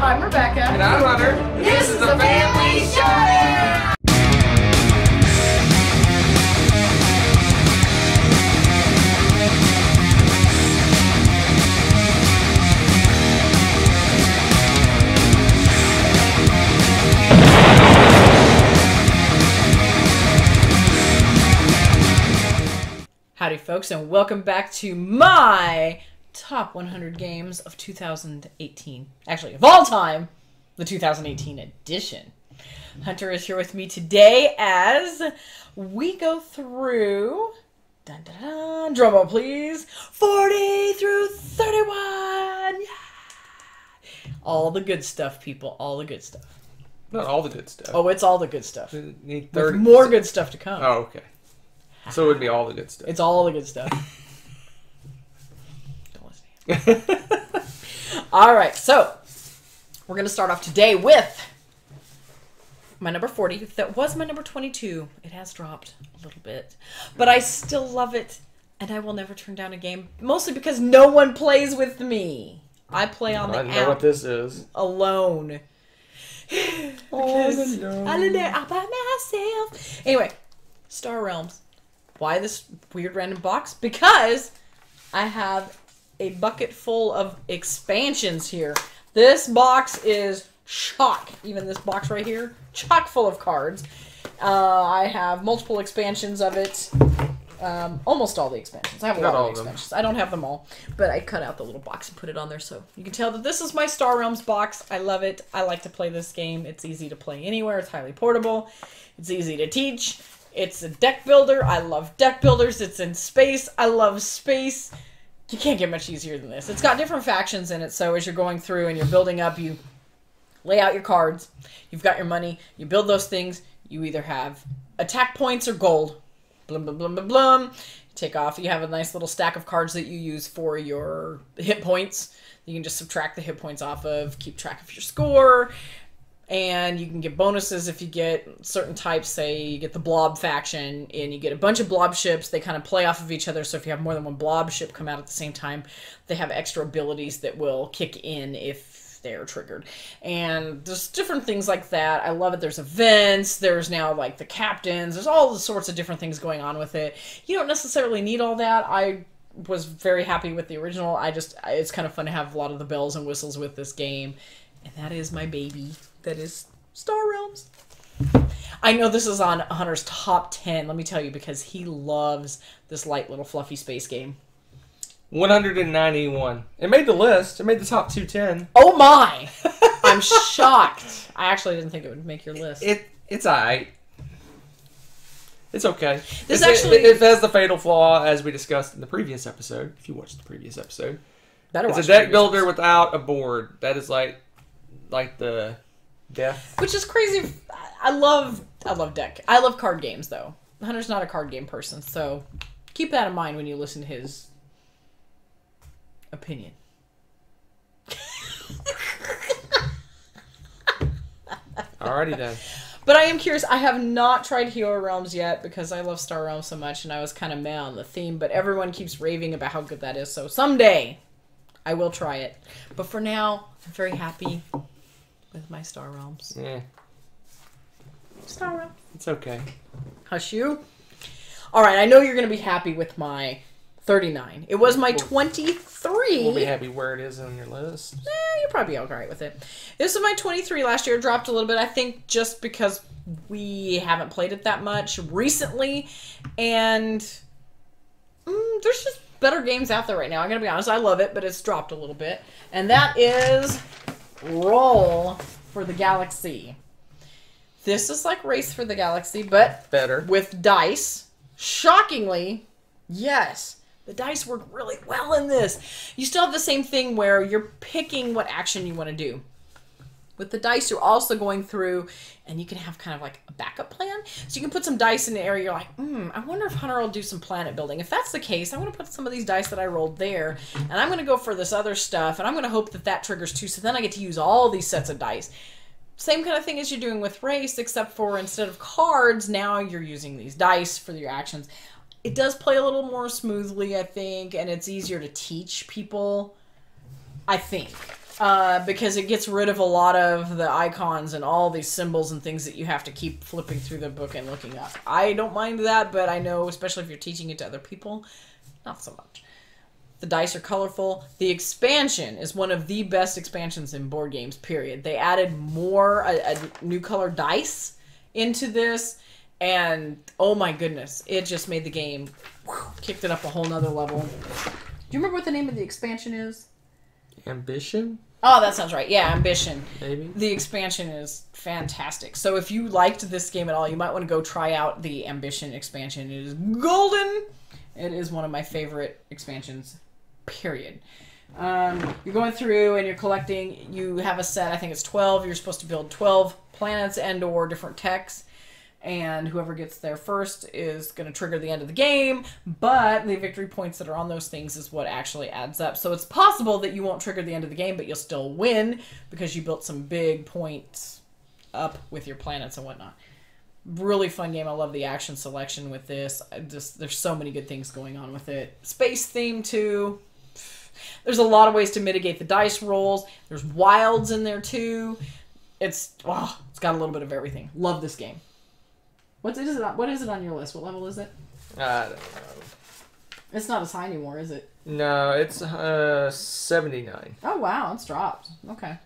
I'm Rebecca. And I'm Hunter. This is the Family Show! Howdy folks, and welcome back to my top 100 games of 2018. Actually, of all time, the 2018 edition. Hunter is here with me today as we go through, dun, dun, dun, drum roll please, 40 through 31. Yeah! All the good stuff, people, all the good stuff. Not all the good stuff. Oh, it's all the good stuff. Need With more good stuff to come. Oh, okay. So it would be all the good stuff. It's all the good stuff. Don't listen to him. Alright, so we're going to start off today with my number 40. That was my number 22. It has dropped a little bit. But I still love it, and I will never turn down a game. Mostly because no one plays with me. I play on the app. I know what this is. Alone. Because I'm there all by myself. Anyway, Star Realms. Why this weird random box? Because I have a bucket full of expansions here. This box is chock. Even this box right here, chock full of cards. I have multiple expansions of it. Almost all the expansions. I have a lot of expansions. I don't have them all, but I cut out the little box and put it on there so you can tell that this is my Star Realms box. I love it. I like to play this game. It's easy to play anywhere. It's highly portable. It's easy to teach. It's a deck builder. I love deck builders. It's in space. I love space. You can't get much easier than this. It's got different factions in it, so as you're going through and you're building up, you lay out your cards. You've got your money. You build those things. You either have attack points or gold. Blum, blum, blum, blum, blum. Take off. You have a nice little stack of cards that you use for your hit points. You can just subtract the hit points off of, keep track of your score. And you can get bonuses if you get certain types. Say you get the blob faction and you get a bunch of blob ships. They kind of play off of each other. So if you have more than one blob ship come out at the same time, they have extra abilities that will kick in if they're triggered. And there's different things like that. I love it. There's events. There's now like the captains. There's all the sorts of different things going on with it. You don't necessarily need all that. I was very happy with the original. It's kind of fun to have a lot of the bells and whistles with this game. And that is my baby. That is Star Realms. I know this is on Hunter's top 10, let me tell you, because he loves this light little fluffy space game. 191. It made the list. It made the top 210. Oh my! I'm shocked. I actually didn't think it would make your list. It's alright. It's okay. It has the fatal flaw, as we discussed in the previous episode. If you watched the previous episode. It's a deck builder without a board. That is like the death. Which is crazy. I love deck. I love card games, though. Hunter's not a card game person, so keep that in mind when you listen to his opinion. Alrighty then. But I am curious. I have not tried Hero Realms yet because I love Star Realms so much, and I was kind of meh on the theme, but everyone keeps raving about how good that is, so someday I will try it. But for now, I'm very happy with my Star Realms. Yeah. Star Realms. It's okay. Hush you. Alright, I know you're going to be happy with my 39. It was my 23. We'll be happy where it is on your list. You'll probably be alright with it. This is my 23 last year. It dropped a little bit, I think, just because we haven't played it that much recently. And there's just better games out there right now. I'm going to be honest. I love it, but it's dropped a little bit. And that is Roll for the Galaxy. This is like Race for the Galaxy, but better with dice. Shockingly, yes. The dice work really well in this. You still have the same thing where you're picking what action you want to do. With the dice, you're also going through, and you can have kind of like a backup plan. So you can put some dice in the area. You're like, I wonder if Hunter will do some planet building. If that's the case, I'm going to put some of these dice that I rolled there, and I'm going to go for this other stuff, and I'm going to hope that that triggers too, so then I get to use all these sets of dice. Same kind of thing as you're doing with Race, except for instead of cards, now you're using these dice for your actions. It does play a little more smoothly, I think, and it's easier to teach people, I think. because it gets rid of a lot of the icons and all these symbols and things that you have to keep flipping through the book and looking up. I don't mind that, but I know, especially if you're teaching it to other people, not so much. The dice are colorful. The expansion is one of the best expansions in board games, period. They added more, a new color dice into this, and oh my goodness, it just made the game, kicked it up a whole nother level. Do you remember what the name of the expansion is? Ambition? Oh, that sounds right. Yeah, Ambition. Maybe. The expansion is fantastic. So if you liked this game at all, you might want to go try out the Ambition expansion. It is golden. It is one of my favorite expansions, period. You're going through and you're collecting. You have a set, I think it's 12. You're supposed to build 12 planets and or different techs. And whoever gets there first is going to trigger the end of the game, but the victory points that are on those things is what actually adds up. So it's possible that you won't trigger the end of the game, but you'll still win because you built some big points up with your planets and whatnot. Really fun game. I love the action selection with this. There's so many good things going on with it. Space theme too. There's a lot of ways to mitigate the dice rolls. There's wilds in there too. It's got a little bit of everything. Love this game. What is it on your list? What level is it? I don't know. It's not as high anymore, is it? No, it's 79. Oh, wow. It's dropped. Okay.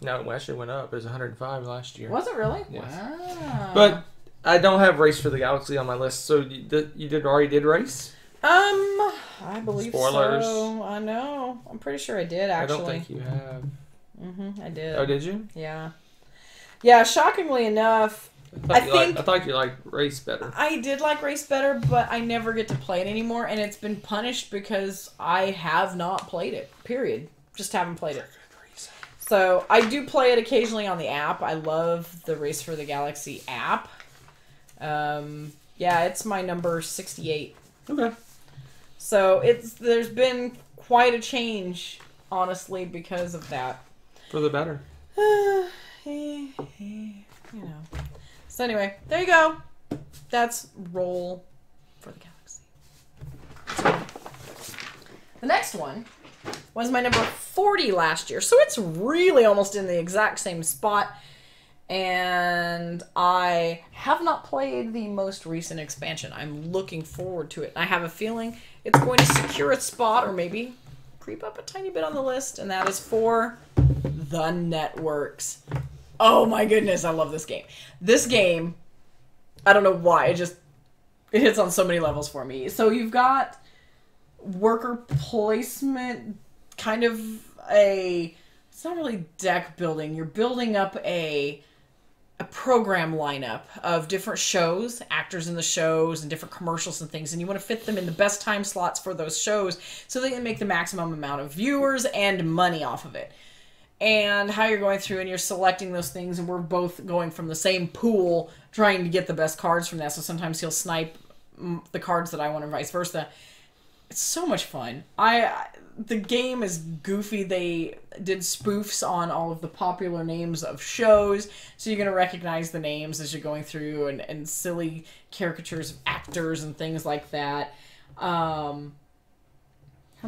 No, it actually went up. It was 105 last year. Was it really? Yes. Wow. But I don't have Race for the Galaxy on my list, so you already did Race? I believe Spoilers. so. I know. I'm pretty sure I did, actually. I don't think you have. I did. Oh, did you? Yeah. Yeah, shockingly enough... I thought you liked Race better. I did like Race better, but I never get to play it anymore, and it's been punished because I have not played it. Period. Just haven't played it. So I do play it occasionally on the app. I love the Race for the Galaxy app. Yeah, it's my number 68. Okay. So there's been quite a change, honestly, because of that. For the better. You know. So anyway, there you go. That's Roll for the Galaxy. The next one was my number 40 last year. So it's really almost in the exact same spot. And I have not played the most recent expansion. I'm looking forward to it. I have a feeling it's going to secure its spot or maybe creep up a tiny bit on the list. And that is for The Networks. Oh my goodness, I love this game. This game, I don't know why, it hits on so many levels for me. So you've got worker placement, kind of it's not really deck building. You're building up a program lineup of different shows, actors in the shows, and different commercials and things, and you want to fit them in the best time slots for those shows so they can make the maximum amount of viewers and money off of it. And how you're going through and you're selecting those things, and we're both going from the same pool trying to get the best cards from that. So sometimes he'll snipe the cards that I want and vice versa. It's so much fun. The game is goofy. They did spoofs on all of the popular names of shows, so you're going to recognize the names as you're going through, and silly caricatures of actors and things like that. How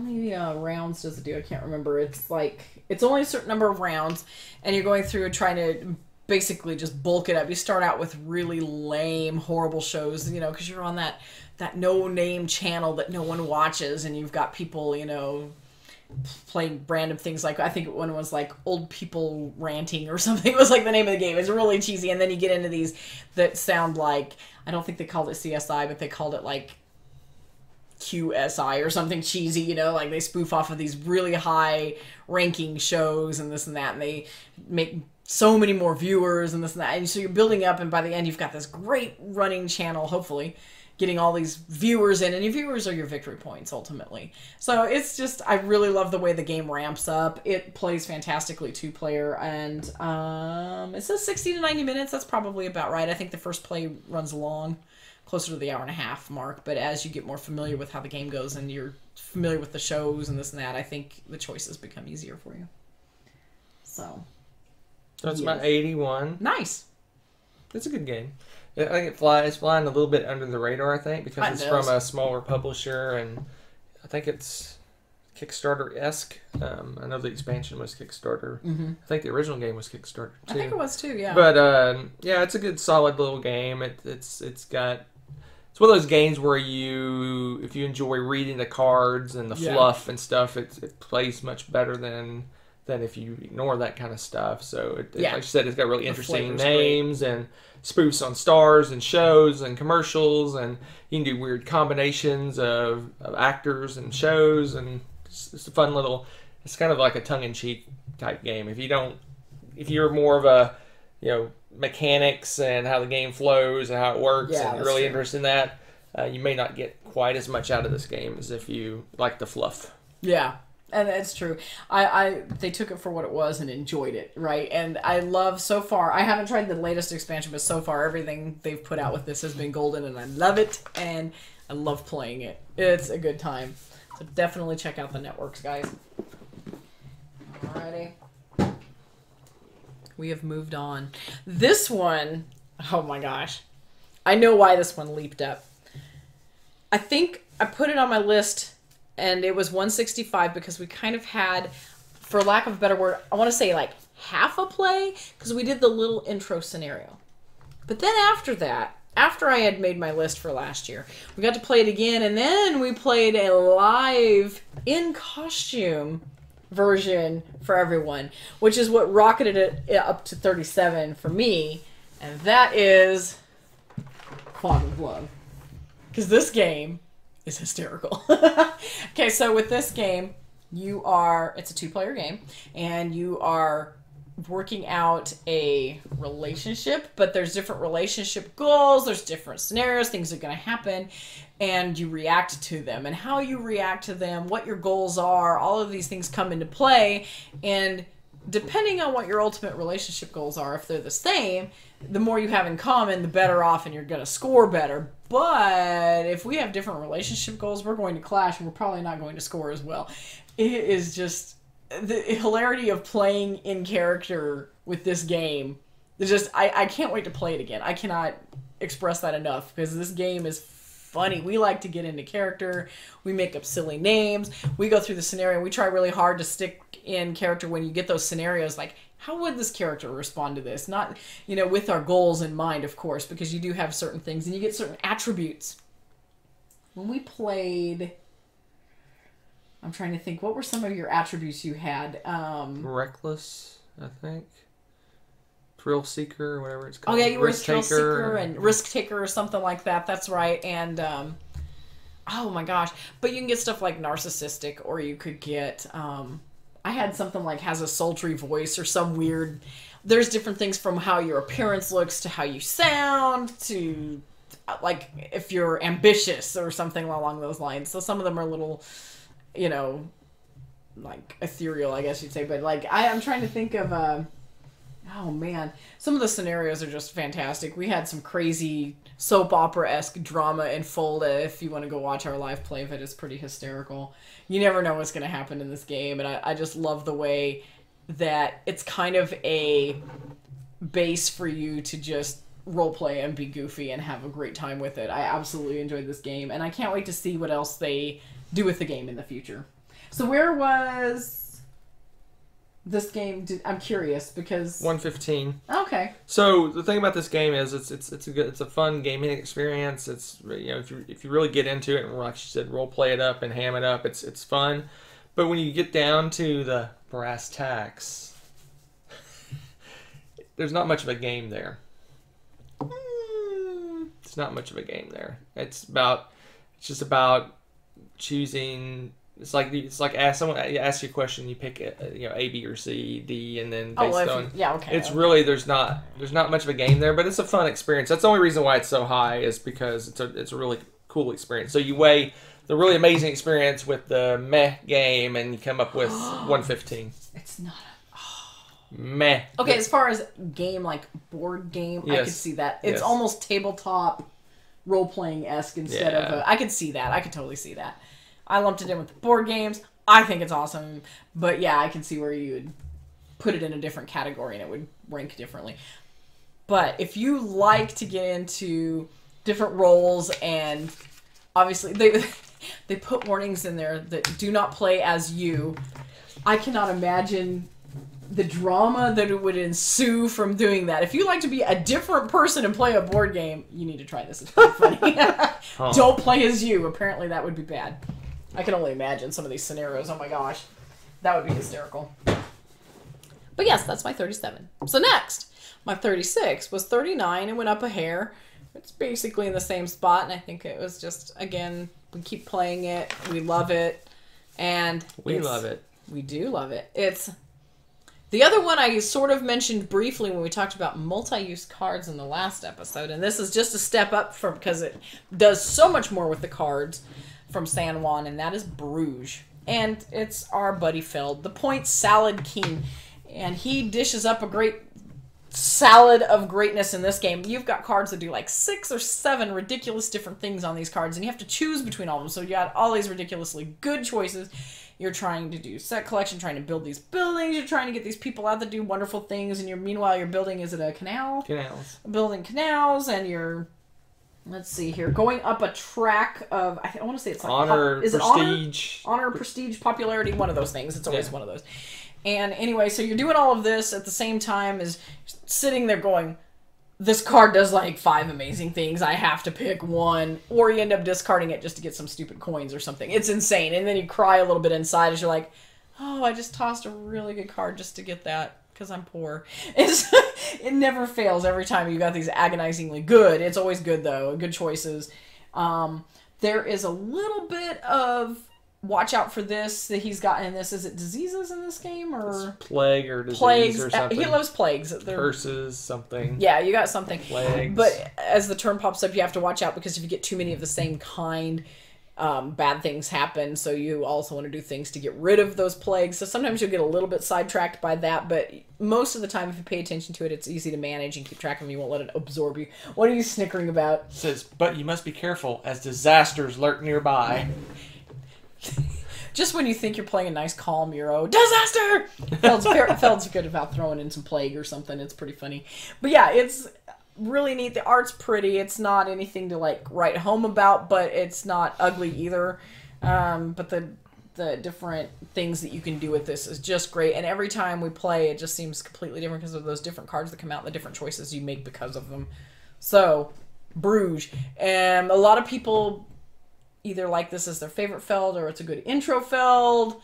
many rounds does it do? I can't remember. It's only a certain number of rounds, and you're going through and trying to basically just bulk it up. You start out with really lame, horrible shows, because you're on that no-name channel that no one watches, and you've got people, playing random things like, I think one was like old people ranting or something. It was like the name of the game. It's really cheesy, and then you get into these that sound like, I don't think they called it CSI, but they called it like QSI or something cheesy, like they spoof off of these really high ranking shows and this and that, and they make so many more viewers and this and that, and so you're building up, and by the end you've got this great running channel, hopefully getting all these viewers in, and your viewers are your victory points ultimately. So it's just, I really love the way the game ramps up. It plays fantastically 2-player, and it says 60 to 90 minutes. That's probably about right. I think the first play runs long, closer to the hour-and-a-half mark, but as you get more familiar with how the game goes and you're familiar with the shows and this and that, I think the choices become easier for you. So that's my 81. Nice. It's a good game. I think it's flying a little bit under the radar, I think, because it's from a smaller publisher, and I think it's Kickstarter-esque. I know the expansion was Kickstarter. I think the original game was Kickstarter too. I think it was too, yeah. But yeah, it's a good solid little game. It's one of those games where if you enjoy reading the cards and the fluff and stuff, it plays much better than if you ignore that kind of stuff. So like you said, it's got really interesting names and spoofs on stars and shows and commercials, and you can do weird combinations of actors and shows, and it's a fun little. It's kind of like a tongue-in-cheek type game. If you're more of a mechanics and how the game flows and how it works, and you're really interested in that, you may not get quite as much out of this game as if you like the fluff. Yeah. And it's true. They took it for what it was and enjoyed it, right? And I love, so far, I haven't tried the latest expansion, but so far everything they've put out with this has been golden, and I love it, and I love playing it. It's a good time. So definitely check out the networks, guys. Alrighty. We have moved on. This one, oh my gosh. I know why this one leaped up. I think I put it on my list, and it was 165 because we kind of had, for lack of a better word, I want to say like half a play, because we did the little intro scenario. But then after that, after I had made my list for last year, we got to play it again, and then we played a live, in-costume version for everyone, which is what rocketed it up to 37 for me, and that is Fog of Love. Because this game is hysterical. Okay, so with this game, it's a 2-player game, and you are working out a relationship, but there's different relationship goals, there's different scenarios, things are going to happen, and you react to them. And how you react to them, what your goals are, all of these things come into play, and depending on what your ultimate relationship goals are, if they're the same, the more you have in common, the better off, and you're going to score better. But if we have different relationship goals, we're going to clash, and we're probably not going to score as well. It is just the hilarity of playing in character with this game. It's just, I can't wait to play it again. I cannot express that enough, because this game is funny. We like to get into character. We make up silly names. We go through the scenario. We try really hard to stick in character when you get those scenarios, like, how would this character respond to this? Not, with our goals in mind, of course, because you do have certain things, and you get certain attributes. When we played, I'm trying to think, what were some of your attributes you had? Reckless, I think. Thrill seeker, or whatever it's called. Oh yeah, you were a thrill seeker and risk taker or something like that. That's right. And oh my gosh, but you can get stuff like narcissistic, or you could get I had something like has a sultry voice or some weird. There's different things from how your appearance looks to how you sound to like if you're ambitious or something along those lines. So some of them are a little, like ethereal, I guess you'd say. But like I'm trying to think of oh man, some of the scenarios are just fantastic. We had some crazy soap opera-esque drama in Folda. If you want to go watch our live play of it, it's pretty hysterical. You never know what's going to happen in this game, and I just love the way that it's kind of a base for you to just roleplay and be goofy and have a great time with it. I absolutely enjoyed this game, and I can't wait to see what else they do with the game in the future. So where was this game? I'm curious because 115. Okay. So the thing about this game is it's a fun gaming experience. It's if you really get into it and, like you said, role play it up and ham it up, it's fun. But when you get down to the brass tacks, there's not much of a game there. It's not much of a game there. It's just about choosing. It's like someone asks you a question, you pick A, B, or C, D, and then based on okay. It's really there's not much of a game there, but it's a fun experience. That's the only reason why it's so high is because it's a really cool experience. So you weigh the really amazing experience with the meh game, and you come up with 115. It's not meh. Okay, as far as game, like board game, yes. I could see that. It's almost tabletop role-playing-esque instead of I could see that. I could totally see that. I lumped it in with board games. I think it's awesome. But yeah, I can see where you would put it in a different category and it would rank differently. But if you like to get into different roles, and obviously They put warnings in there that do not play as you. I cannot imagine the drama that it would ensue from doing that. If you like to be a different person and play a board game, you need to try this. It's pretty funny. Don't play as you. Apparently that would be bad. I can only imagine some of these scenarios. Oh my gosh. That would be hysterical. But yes, that's my 37. So next, my 36 was 39 and went up a hair. It's basically in the same spot, and I think it was just, again, we keep playing it. We love it. And we love it. We do love it. It's the other one I sort of mentioned briefly when we talked about multi-use cards in the last episode, and this is just a step up from, because it does so much more with the cards from San Juan, and that is Bruges. And it's our buddy Feld, the point salad king, and he dishes up a great salad of greatness in this game. You've got cards that do like 6 or 7 ridiculous different things on these cards, and you have to choose between all of them. So you got all these ridiculously good choices. You're trying to do set collection, trying to build these buildings. You're trying to get these people out that do wonderful things, and meanwhile you're building, is it a canal? Canals. Building canals, and you're, let's see here, going up a track of, I want to say it's like honor, prestige. Honor, prestige, popularity, one of those things. It's always one of those. And anyway, so you're doing all of this at the same time as sitting there going, this card does like 5 amazing things. I have to pick one. Or you end up discarding it just to get some stupid coins or something. It's insane. And then you cry a little bit inside as you're like, oh, I just tossed a really good card just to get that because I'm poor. It never fails every time you got these agonizingly good. It's always good, though. Good choices. There is a little bit of watch out for this that he's got in this. Is it diseases in this game or it's plague or disease plagues or something? He loves plagues. Curses, something. Yeah, you got something. Plagues. But as the term pops up, you have to watch out because if you get too many of the same kind, bad things happen. So you also want to do things to get rid of those plagues. So sometimes you'll get a little bit sidetracked by that, but most of the time, if you pay attention to it, it's easy to manage and keep track of them. You won't let it absorb you. What are you snickering about? It says, but you must be careful as disasters lurk nearby. Just when you think you're playing a nice calm Euro, disaster! Feld's good about throwing in some plague or something. It's pretty funny. But yeah, it's really neat. The art's pretty. It's not anything to like write home about, but it's not ugly either. But the different things that you can do with this is just great. And every time we play, it just seems completely different because of those different cards that come out, the different choices you make because of them. So, Bruges. And a lot of people either like this as their favorite Feld or it's a good intro Feld.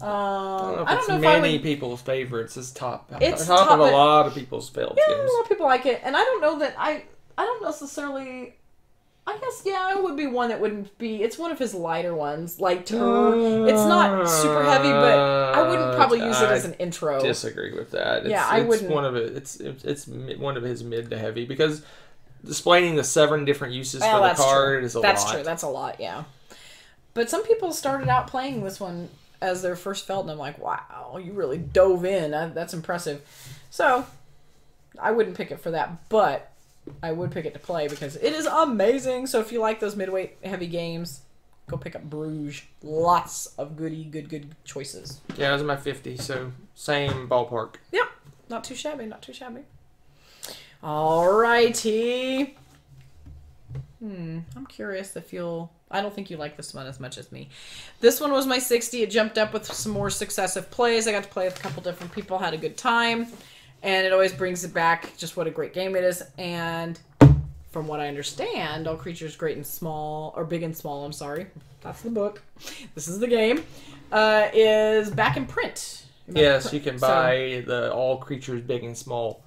I don't know if it's many people's favorites. It's top of a lot of people's Feld games. Yeah, a lot of people like it. And I don't know that I don't necessarily, I guess, yeah, it would be one that wouldn't be, it's one of his lighter ones. Lighter. It's not super heavy, but I wouldn't probably use it as an intro. Disagree with that. I wouldn't. It's one of his mid to heavy because displaying the 7 different uses for the card is a lot. That's true. That's a lot, yeah. But some people started out playing this one as their first Feld, and I'm like, wow, you really dove in. That's impressive. So, I wouldn't pick it for that, but I would pick it to play because it is amazing. So if you like those midweight heavy games, go pick up Bruges. Lots of good choices. Yeah, those are my 50, so same ballpark. Yep. Not too shabby, not too shabby. Alrighty. I'm curious if I don't think you like this one as much as me. This one was my 60. It jumped up with some more successive plays. I got to play with a couple different people, had a good time. And it always brings it back just what a great game it is. And from what I understand, All Creatures Great and Small, or Big and Small, I'm sorry. That's the book. This is the game. Is back in print. Yes, you can buy the All Creatures Big and Small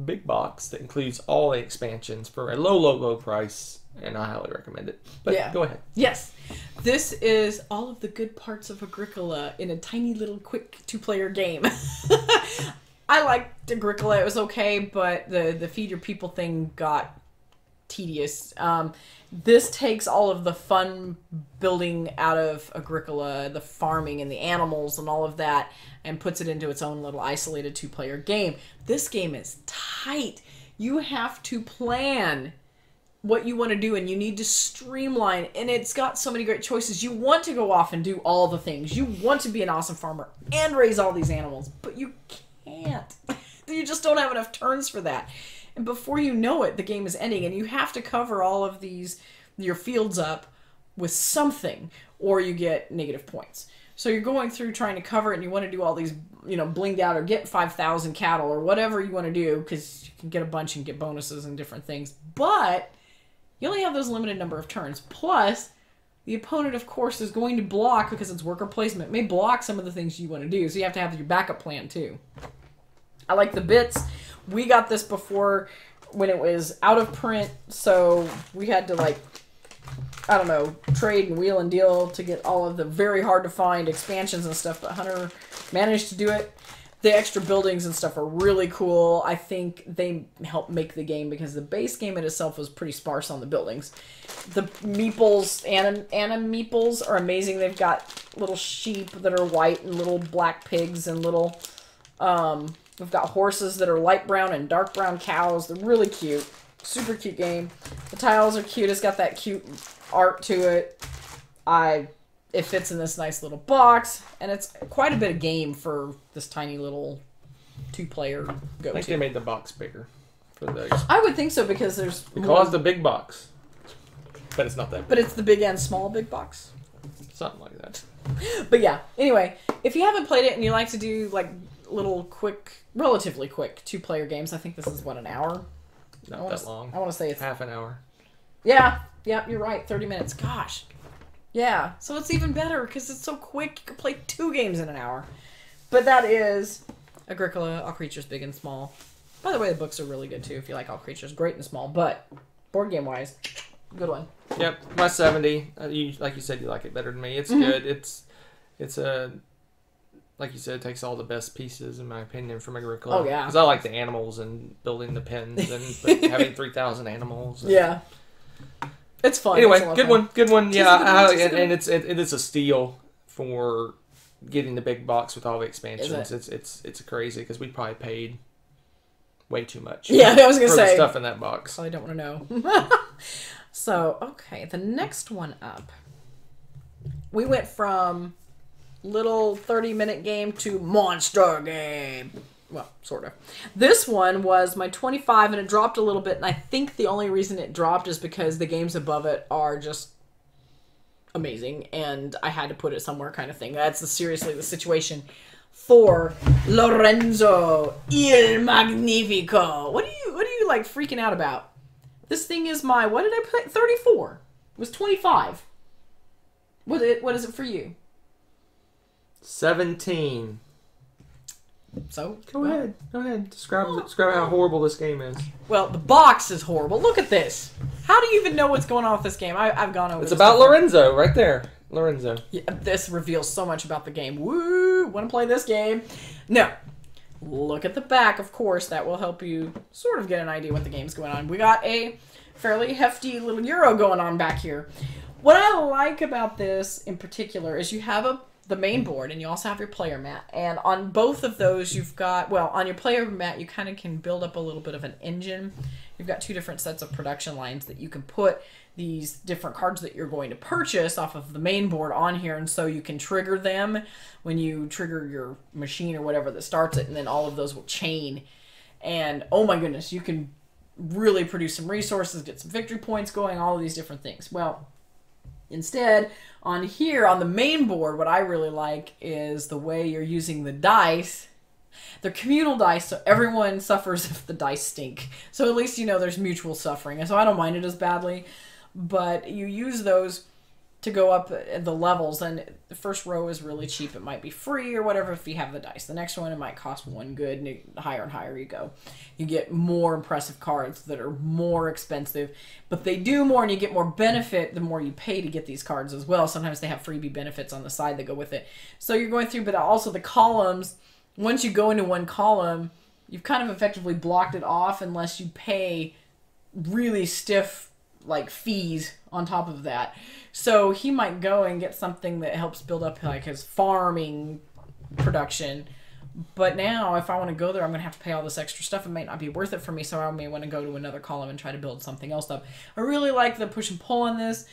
big box that includes all the expansions for a low price, and I highly recommend it. But yeah. Go ahead. Yes. This is all of the good parts of Agricola in a tiny little quick 2-player game. I liked Agricola. It was okay, but the feed your people thing got tedious. This takes all of the fun building out of Agricola, the farming and the animals and all of that, and puts it into its own little isolated 2-player game. This game is tight. You have to plan what you want to do, and you need to streamline, and it's got so many great choices. You want to go off and do all the things. You want to be an awesome farmer and raise all these animals, but you can't. You just don't have enough turns for that. And before you know it, the game is ending, and you have to cover all of these, your fields up with something, or you get negative points. So you're going through trying to cover it, and you want to do all these, blinged out, or get 5,000 cattle, or whatever you want to do, because you can get a bunch and get bonuses and different things. But you only have those limited number of turns. Plus, the opponent, of course, is going to block, because it's worker placement, may block some of the things you want to do. So you have to have your backup plan, too. I like the bits. We got this before when it was out of print, so we had to, trade and wheel and deal to get all of the very hard to find expansions and stuff, but Hunter managed to do it. The extra buildings and stuff are really cool. I think they help make the game because the base game in itself was pretty sparse on the buildings. The meeples, Anna meeples are amazing. They've got little sheep that are white and little black pigs and little, we've got horses that are light brown and dark brown cows. They're really cute. Super cute game. The tiles are cute. It's got that cute art to it. It fits in this nice little box, and it's quite a bit of game for this tiny little 2-player go-to. I think they made the box bigger for those. I would think so, because there's because the big box, but it's not that big. But it's the big and small big box. Something like that. But yeah, anyway, if you haven't played it and you like to do little quick, relatively quick 2-player games, I think this is an hour. Not that long. I want to say it's half an hour. Yeah, you're right. 30 minutes. Gosh. Yeah, so it's even better because it's so quick. You can play 2 games in an hour. But that is Agricola, All Creatures Big and Small. By the way, the books are really good too if you like All Creatures. Great and small, but board game wise, good one. Yep, my 70. Like you said, you like it better than me. It's good. It's a, like you said, it takes all the best pieces, in my opinion, from Agricola. Oh, yeah. Because I like the animals and building the pens and having 3,000 animals. And, yeah. It's fun. Anyway, it's good fun. Good one. Yeah, and it's a steal for getting the big box with all the expansions. It's crazy because we probably paid way too much. Yeah, I was gonna for say the stuff in that box. I don't want to know. So okay, the next one up, we went from little 30-minute game to monster game. Well, sort of. This one was my 25, and it dropped a little bit, and I think the only reason it dropped is because the games above it are just amazing, and I had to put it somewhere kind of thing. That's seriously the situation for Lorenzo Il Magnifico. What are you like freaking out about? This thing is my, what did I put? 34. It was 25. What is it for you? 17. So Go ahead. Describe how horrible this game is. Well, the box is horrible. Look at this. How do you even know what's going on with this game? I've gone over. It's about Lorenzo, right there. Lorenzo. Yeah, this reveals so much about the game. Woo! Want to play this game? No. Look at the back, of course. That will help you sort of get an idea what the game's going on. We got a fairly hefty little Euro going on back here. What I like about this in particular is you have the main board, and you also have your player mat. And on both of those, you've got, well, on your player mat, you kind of can build up a little bit of an engine. You've got 2 different sets of production lines that you can put these different cards that you're going to purchase off of the main board on here, and so you can trigger them when you trigger your machine or whatever that starts it, and then all of those will chain. And, oh my goodness, you can really produce some resources, get some victory points going, all of these different things. Well, instead, on here, on the main board, what I really like is the way you're using the dice. They're communal dice, so everyone suffers if the dice stink. So at least, there's mutual suffering. And so I don't mind it as badly. But you use those to go up the levels, and the first row is really cheap. It might be free or whatever if you have the dice. The next one, it might cost 1 good, and higher you go. You get more impressive cards that are more expensive, but they do more, and you get more benefit the more you pay to get these cards as well. Sometimes they have freebie benefits on the side that go with it. So you're going through, but also the columns, once you go into one column, you've kind of effectively blocked it off unless you pay really stiff fees on top of that. So he might go and get something that helps build up his farming production. But now if I want to go there, I'm going to have to pay all this extra stuff. It might not be worth it for me, so I may want to go to another column and try to build something else up. I really like the push and pull on this.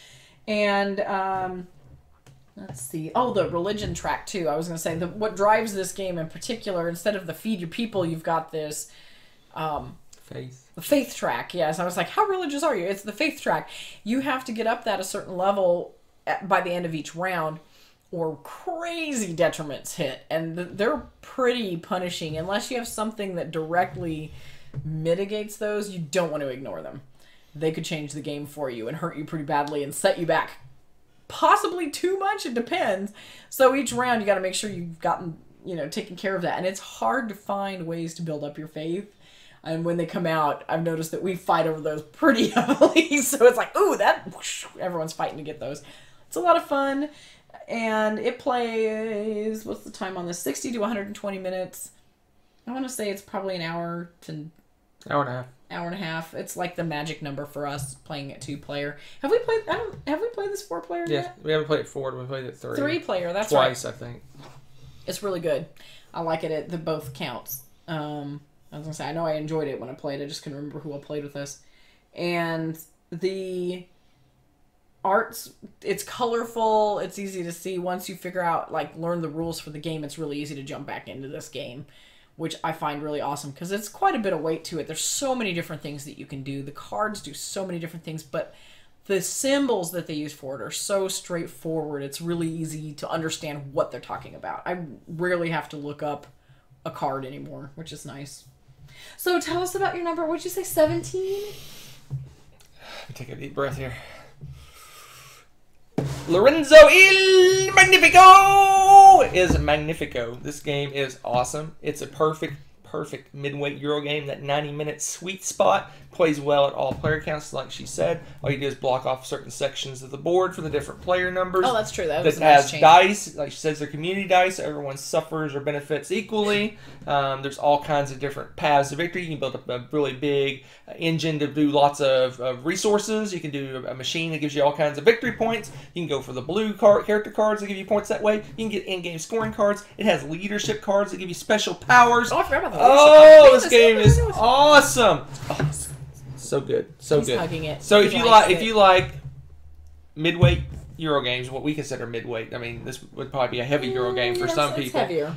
And let's see. Oh, the religion track too. I was going to say what drives this game in particular, instead of the feed your people, you've got this Faith. The faith track, yes. I was like, how religious are you? It's the faith track. You have to get up that a certain level by the end of each round, or crazy detriments hit, and they're pretty punishing. Unless you have something that directly mitigates those, you don't want to ignore them. They could change the game for you and hurt you pretty badly and set you back possibly too much. It depends. So each round you got to make sure you've gotten, taken care of that. And it's hard to find ways to build up your faith. And when they come out, I've noticed that we fight over those pretty heavily. So it's like, ooh, everyone's fighting to get those. It's a lot of fun. And it plays, what's the time on this? 60 to 120 minutes. I want to say it's probably an hour to... Hour and a half. Hour and a half. It's like the magic number for us playing it 2-player. Have we played this 4-player yet? Yes, we haven't played it 4. We played it 3. 3-player, that's twice, right. I think. It's really good. I like it at the both counts. I was gonna say, I know I enjoyed it when I played. I just couldn't remember who I played with us. And the art's, it's colorful. It's easy to see. Once you figure out, learn the rules for the game, it's really easy to jump back into this game, which I find really awesome because it's quite a bit of weight to it. There's so many different things that you can do. The cards do so many different things, but the symbols that they use for it are so straightforward. It's really easy to understand what they're talking about. I rarely have to look up a card anymore, which is nice. So tell us about your number. What'd you say, 17? Let me take a deep breath here. Lorenzo il Magnifico is Magnifico. This game is awesome. It's a perfect midweight Euro game. That 90-minute sweet spot. Plays well at all player counts, like she said. All you do is block off certain sections of the board for the different player numbers. Oh, that's true. That was This a nice has change. dice. Like she says, they're community dice. So everyone suffers or benefits equally. There's all kinds of different paths to victory. You can build up a really big engine to do lots of resources. You can do a machine that gives you all kinds of victory points. You can go for the blue character cards that give you points that way. You can get in-game scoring cards. It has leadership cards that give you special powers. Oh, I forgot about that. Oh, this game is awesome. Oh, so good. So He's good. hugging it. So He likes if you like midweight Euro games, what we consider midweight, I mean, this would probably be a heavy Euro game for some it's people. Heavier.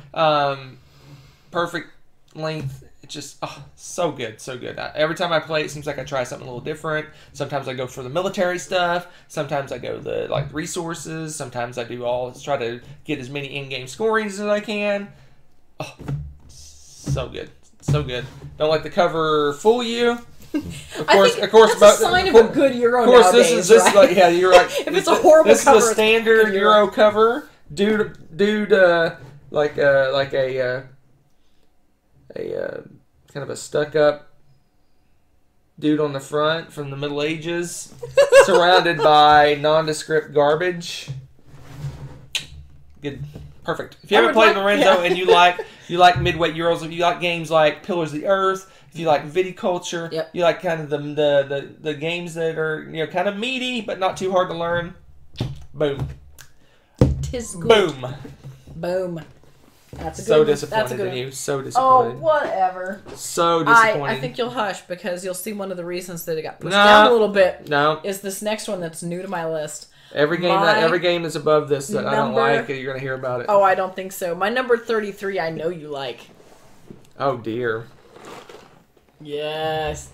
Perfect length. It's just so good, so good. Every time I play, it seems like I try something a little different. Sometimes I go for the military stuff. Sometimes I go the resources. Sometimes I do try to get as many in-game scorings as I can. Oh, so good, so good. Don't let the cover fool you. Of course, that's a sign of a good Euro. Of course, nowadays, this right? is yeah, you're right. If it's a horrible this cover, is a standard Euro cover. Dude, like a kind of a stuck-up dude on the front from the Middle Ages, surrounded by nondescript garbage. Good, perfect. If you haven't played Lorenzo and you like midweight Euros, if you like games like Pillars of the Earth, if you like viticulture, you like kind of the games that are kind of meaty but not too hard to learn. Boom. Tis good. Boom. Boom. That's a good So one. disappointed in you. So Oh, disappointed. whatever. So disappointed. I think you'll hush because you'll see one of the reasons that it got pushed down a little bit. No. Is this next one that's new to my list. Every game that's above this that I don't like, you're going to hear about it. Oh, I don't think so. My number 33, I know you like. Oh, dear. Yes.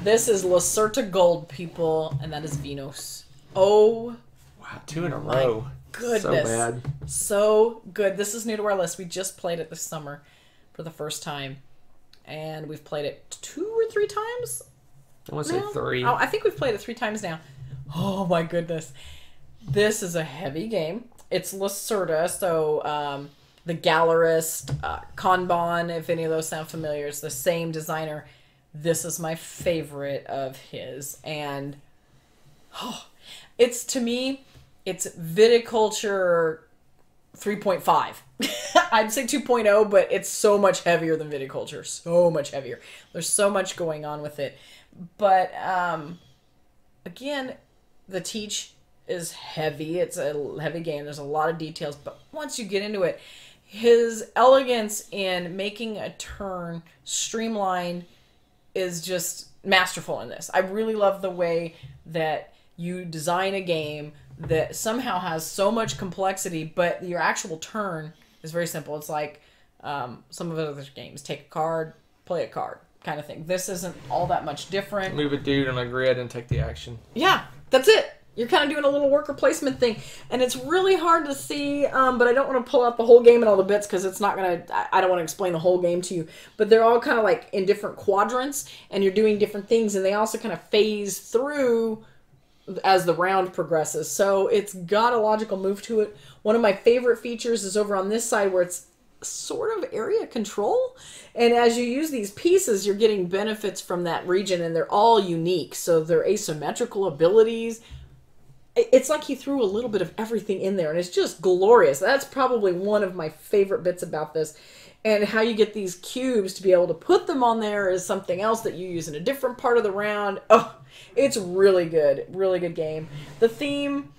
This is Lacerta Gold, people, and that is Vinhos. Oh. Wow, 2 in a row. Goodness. So bad. So good. This is new to our list. We just played it this summer for the first time. And we've played it 2 or 3 times. I want to say 3. Oh, I think we've played it 3 times now. Oh my goodness. This is a heavy game. It's Lacerta, so the Gallerist, Kanban, if any of those sound familiar, it's the same designer. This is my favorite of his. And it's, to me, it's viticulture 3.5. I'd say 2.0, but it's so much heavier than viticulture. So much heavier. There's so much going on with it. But, again, the teach is heavy. It's a heavy game. There's a lot of details. But once you get into it, his elegance in making a turn streamlined is just masterful in this. I really love the way that you design a game that somehow has so much complexity, but your actual turn is very simple. It's like some of the other games. Take a card, play a card kind of thing. This isn't all that much different. Move a dude on a grid and take the action. Yeah, that's it. you're kind of doing a little worker placement thing, and it's really hard to see, but I don't want to pull out the whole game and all the bits because it's not going to, I don't want to explain the whole game to you, but they're all kind of like in different quadrants, and you're doing different things, and they also kind of phase through as the round progresses, so it's got a logical move to it. One of my favorite features is over on this side where it's sort of area control, and as you use these pieces, you're getting benefits from that region, and they're all unique, so they're asymmetrical abilities. It's like he threw a little bit of everything in there, and it's just glorious. That's probably one of my favorite bits about this. And how you get these cubes to be able to put them on there is something else that you use in a different part of the round. Oh, it's really good. Really good game. The theme,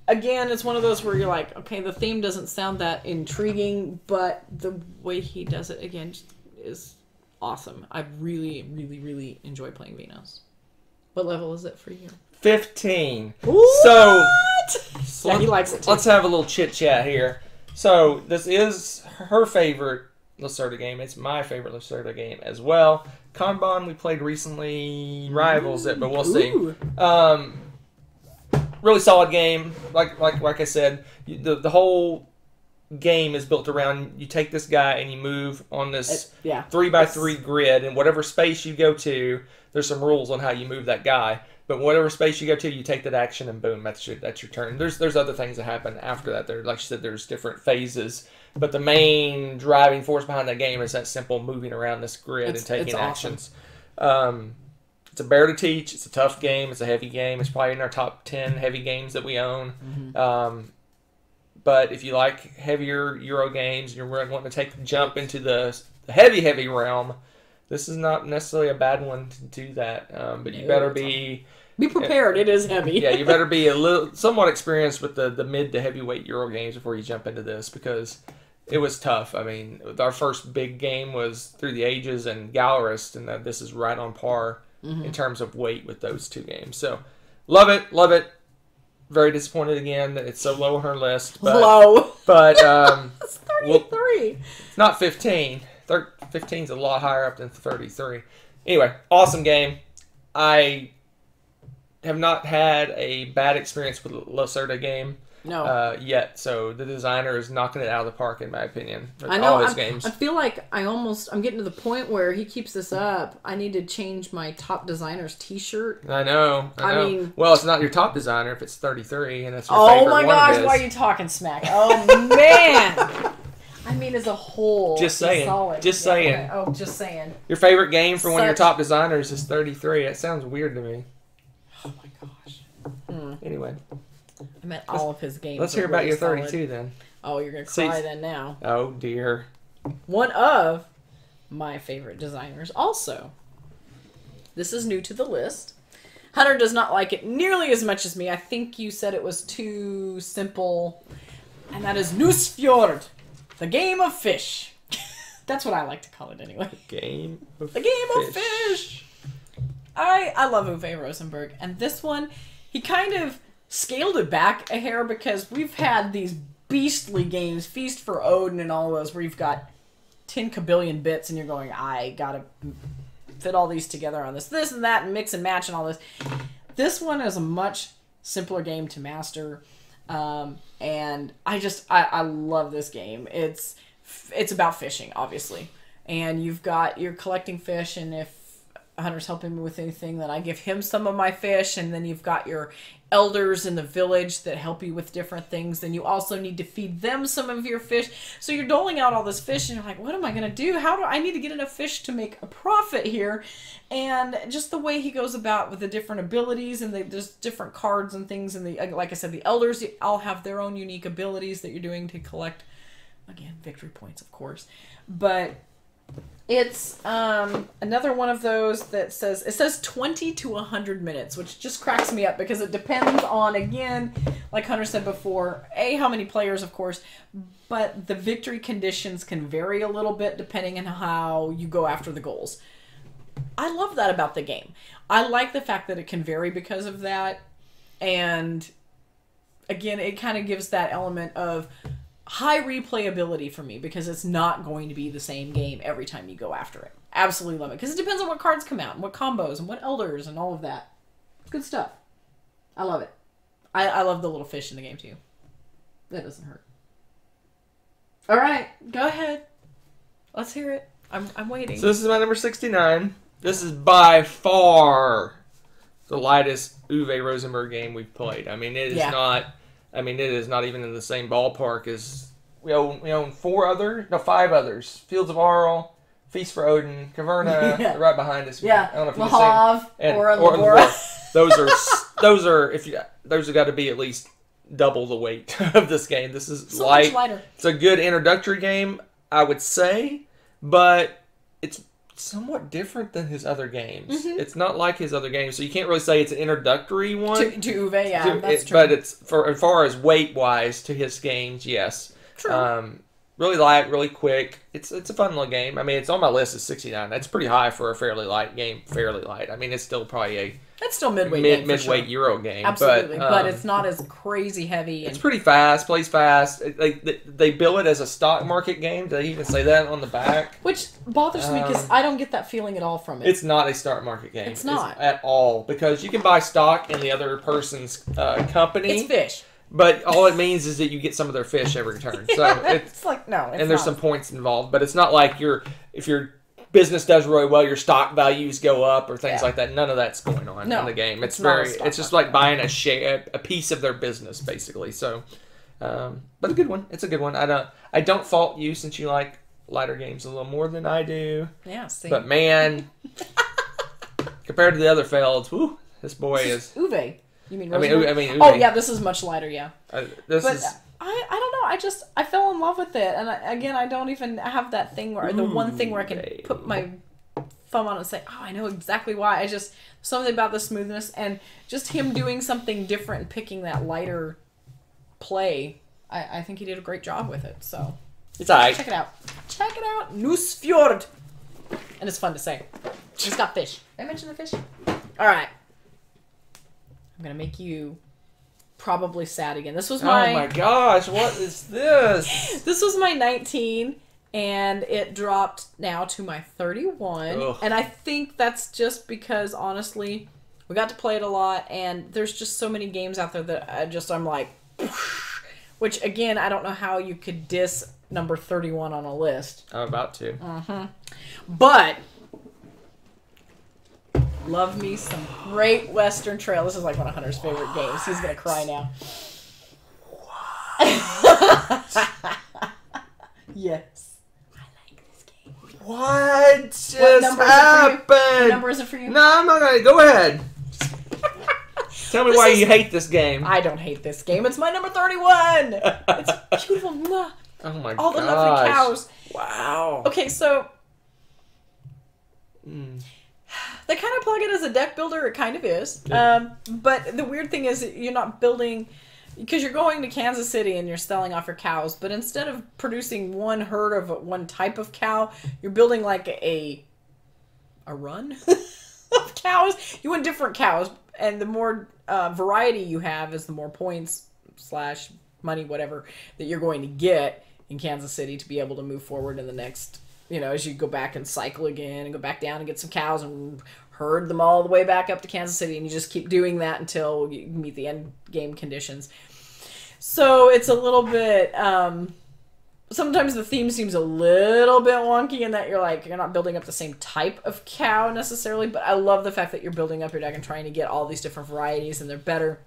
again, it's one of those where you're like, okay, the theme doesn't sound that intriguing, but the way he does it, again, is awesome. I really, really, really enjoy playing Vinhos. What level is it for you? 15. What? So yeah, he likes it too. Let's have a little chit chat here. So this is her favorite Lacerda game. It's my favorite Lacerda game as well. Kanban we played recently rivals it, but we'll see. Really solid game. Like I said, the whole game is built around you take this guy and you move on this 3x3 grid, and whatever space you go to, there's some rules on how you move that guy. But whatever space you go to, you take that action, and boom, that's your turn. There's other things that happen after that. There, like you said, there's different phases. But the main driving force behind that game is that simple moving around this grid and taking actions. Awesome. It's a bear to teach. It's a tough game. It's a heavy game. It's probably in our top 10 heavy games that we own. Mm-hmm. But if you like heavier Euro games, and you're wanting to take the jump into the heavy realm, this is not necessarily a bad one to do that. But you better be prepared. It is heavy. Yeah, you better be somewhat experienced with the mid to heavyweight Euro games before you jump into this, because it was tough. I mean, our first big game was Through the Ages and Gallerist, and this is right on par in terms of weight with those two games. So, love it. Very disappointed again that it's so low on her list. But, low. But it's 33. It's not 15. 15 is a lot higher up than 33. Anyway, awesome game. I have not had a bad experience with Lacerda game yet, so the designer is knocking it out of the park in my opinion. I know. All his games. I feel like I'm getting to the point where he keeps this up. I need to change my top designer's T-shirt. I know. I mean, well, it's not your top designer if it's 33, and it's your favorite one. Oh my gosh, why are you talking smack? Oh man. I mean, as a whole, just saying. Solid. Just saying. Okay. Oh, just saying. Your favorite game for one of your top designers is 33. That sounds weird to me. Oh my gosh. Anyway, I meant all of his games. Let's hear about your 32 then. Oh, you're gonna cry then now. Oh dear. One of my favorite designers, also. This is new to the list. Hunter does not like it nearly as much as me. I think you said it was too simple, and that is Nusfjord. The Game of Fish. That's what I like to call it anyway. The Game of Fish. I love Uwe Rosenberg. And this one, he kind of scaled it back a hair because we've had these beastly games, Feast for Odin and all those, where you've got 10 kabillion bits and you're going, I gotta fit all these together on this and that, and mix and match and all this. This one is a much simpler game to master. And I love this game. It's about fishing, obviously, and you're collecting fish, and if Hunter's helping me with anything, then I give him some of my fish, and then you've got your elders in the village that help you with different things. Then you also need to feed them some of your fish. So you're doling out all this fish, and you're like, what am I going to do? How do I need to get enough fish to make a profit here? And just the way he goes about with the different abilities, and there's different cards and things, and like I said, the elders all have their own unique abilities that you're doing to collect, again, victory points, of course. But it's another one of those that says 20 to 100 minutes, which just cracks me up because it depends on, again, like Hunter said before, how many players, of course, but the victory conditions can vary a little bit depending on how you go after the goals. I love that about the game. I like the fact that it can vary because of that, and again, it kind of gives that element of high replayability for me because it's not going to be the same game every time you go after it. Absolutely love it because it depends on what cards come out and what combos and what elders and all of that. Good stuff. I love it. I love the little fish in the game too. That doesn't hurt. All right, go ahead. Let's hear it. I'm waiting. So this is my number 69. This is by far the lightest Uwe Rosenberg game we've played. I mean, it is not. I mean, it is not even in the same ballpark as we own 5 others: Fields of Arle, Feast for Odin, Caverna, they're right behind us. Yeah, I don't know if you Lahav can see or Labora. Those have got to be at least double the weight of this game. This is so much lighter. It's a good introductory game, I would say, but it's somewhat different than his other games. Mm-hmm. It's not like his other games, so you can't really say it's an introductory one. To Uwe, yeah, that's true. But it's, as far as weight-wise to his games, yes. True. Really light, really quick. It's a fun little game. I mean, it's on my list as 69. That's pretty high for a fairly light game. Fairly light. I mean, it's still probably it's still midweight midweight Euro game. Absolutely, but it's not as crazy heavy. It's pretty fast. Plays fast. They bill it as a stock market game. Did they even say that on the back? Which bothers me because I don't get that feeling at all from it. It's not a stock market game. It's not at all, because you can buy stock in the other person's company. It's fish. But all it means is that you get some of their fish every turn. So it's like, no, it's and there's some points involved, but it's not like if your business does really well, your stock values go up or things like that. None of that's going on in the game. It's just like buying a piece of their business, basically. So, but a good one. It's a good one. I don't fault you, since you like lighter games a little more than I do. Yeah, see. But man, compared to the other Felds, whoo, this boy is Uwe. You mean Rosenberg? I mean, oh yeah, this is much lighter. Yeah, I don't know. I fell in love with it, and I don't even have that thing where the one thing where I can put my thumb on it and say, oh, I know exactly why. Something about the smoothness and just him doing something different and picking that lighter play. I think he did a great job with it. So it's alright. Check it out. Check it out. Nusfjord. And it's fun to say. It's got fish. Did I mention the fish? All right. I'm going to make you probably sad again. This was my... Oh my gosh, what is this? This was my 19, and it dropped now to my 31. Ugh. And I think that's just because, honestly, we got to play it a lot, and there's just so many games out there that I'm like... Which, again, I don't know how you could diss number 31 on a list. I'm about to. Mm-hmm. But... Love me some Great Western Trail. This is like one of Hunter's favorite games. He's going to cry now. Yes. I like this game. What just happened? What number is it for you? No, I'm not going to. Go ahead. Tell me why you hate this game. I don't hate this game. It's my number 31. It's beautiful. Oh my god. All the lovely cows. Wow. Okay, so... They kind of plug it as a deck builder. It kind of is. Yeah. But the weird thing is you're not building... Because you're going to Kansas City and you're selling off your cows. But instead of producing one herd of one type of cow, you're building like a run of cows. You want different cows. And the more variety you have is the more points / money, whatever, that you're going to get in Kansas City to be able to move forward in the next... as you go back and cycle again and go back down and get some cows and herd them all the way back up to Kansas City. And you just keep doing that until you meet the end game conditions. So it's a little bit... sometimes the theme seems a little bit wonky in that you're not building up the same type of cow necessarily. But I love the fact that you're building up your deck and trying to get all these different varieties, and they're better.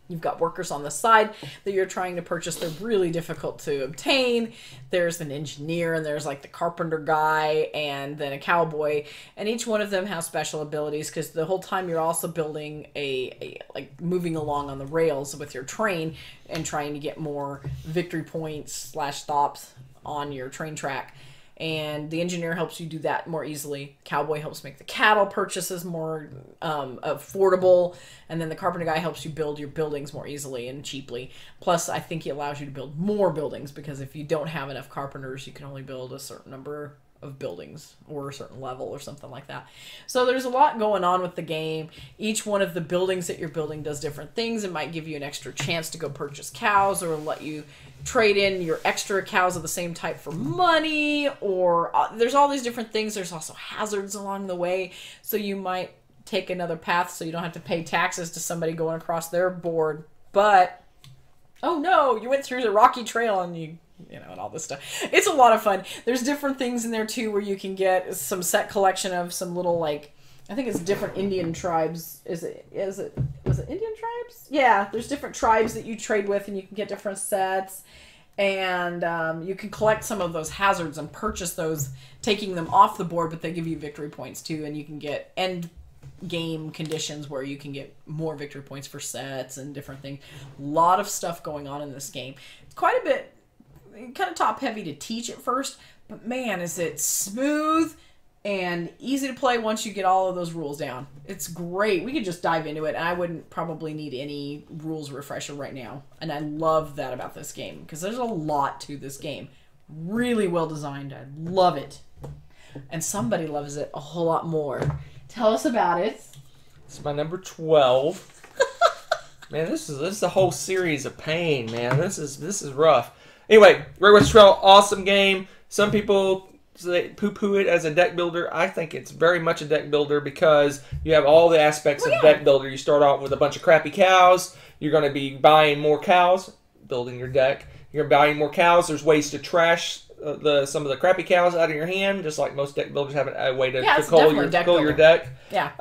You've got workers on the side that you're trying to purchase. They're really difficult to obtain. There's an engineer, and there's like the carpenter guy, and then a cowboy. And each one of them has special abilities, because the whole time you're also building like moving along on the rails with your train and trying to get more victory points / stops on your train track. And the engineer helps you do that more easily. Cowboy helps make the cattle purchases more affordable. And then the carpenter guy helps you build your buildings more easily and cheaply. Plus, I think he allows you to build more buildings, because if you don't have enough carpenters, you can only build a certain number of buildings or a certain level or something like that. So there's a lot going on with the game. Each one of the buildings that you're building does different things. It might give you an extra chance to go purchase cows, or let you trade in your extra cows of the same type for money, or there's all these different things. There's also hazards along the way, so you might take another path so you don't have to pay taxes to somebody going across their board But, oh no, you went through the rocky trail and and all this stuff. It's a lot of fun. There's different things in there too where you can get some set collection of some little, like, I think it's different Indian tribes. Was it Indian tribes? Yeah, there's different tribes that you trade with and you can get different sets. And you can collect some of those hazards and purchase those, taking them off the board, but they give you victory points too, and you can get end game conditions where you can get more victory points for sets and different things. A lot of stuff going on in this game. It's quite a bit, kind of top heavy to teach at first, but man, is it smooth and easy to play once you get all of those rules down. It's great. We could just dive into it, and I wouldn't probably need any rules refresher right now. And I love that about this game, because there's a lot to this game. Really well designed. I love it. And somebody loves it a whole lot more. Tell us about it. It's my number 12. Man, this is a whole series of pain, man. This is rough. Anyway, Great Western Trail, awesome game. Some people they poo-poo it as a deck builder. I think it's very much a deck builder because you have all the aspects of deck builder. You start off with a bunch of crappy cows. You're going to be buying more cows, building your deck. You're buying more cows. There's ways to trash some of the crappy cows out of your hand, just like most deck builders have a way to cull your deck. Yeah.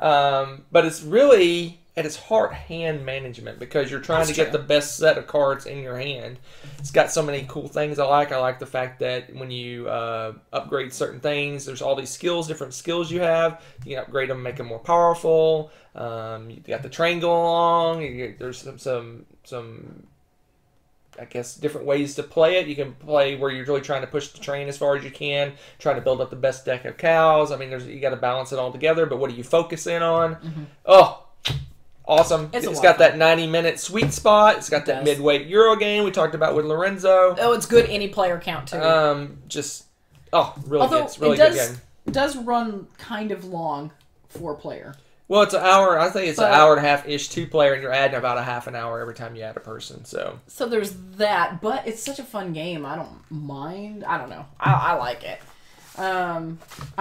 But it's really, at its heart, hand management, because you're trying to get the best set of cards in your hand. It's got so many cool things I like. I like the fact that when you upgrade certain things, there's all these skills, different skills you have. You can upgrade them, make them more powerful. You got the train going along. There's some I guess different ways to play it. You can play where you're really trying to push the train as far as you can, trying to build up the best deck of cows. I mean, you got to balance it all together. But what do you focus in on? Mm-hmm. Oh. Awesome. It's got that 90-minute sweet spot. It's got that mid-weight Euro game we talked about with Lorenzo. Oh, it's good any player count, too. Really good. It's really good game. It does run kind of long for a player. Well, it's an hour. I think it's an hour and a half-ish, 2-player, and you're adding about a half an hour every time you add a person. So there's that, but it's such a fun game. I don't mind. I don't know. I like it. I'm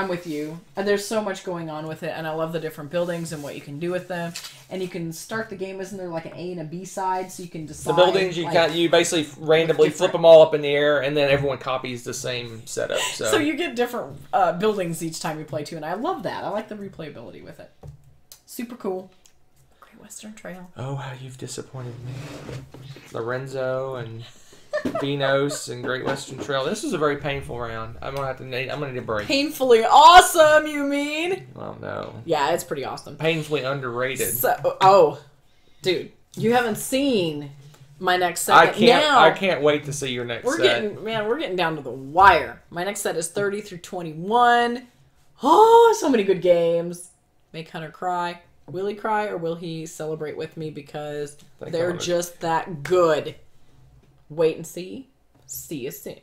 with you. And there's so much going on with it, and I love the different buildings and what you can do with them. And you can start the game, isn't there like an A and a B side, so you can decide. The buildings, you basically randomly flip them all up in the air, and then everyone copies the same setup. So you get different buildings each time you play too, and I love that. I like the replayability with it. Super cool. Great Western Trail. Oh, how you've disappointed me. Lorenzo and Vinhos and Great Western Trail. This is a very painful round. I'm gonna need a break. Painfully awesome, you mean? Well, no. Yeah, it's pretty awesome. Painfully underrated. Dude, you haven't seen my next set. I can't wait to see your next set. We're getting down to the wire. My next set is 30 through 21. Oh, so many good games. Make Hunter cry. Will he cry or will he celebrate with me because they're just that good? Wait and see. See you soon.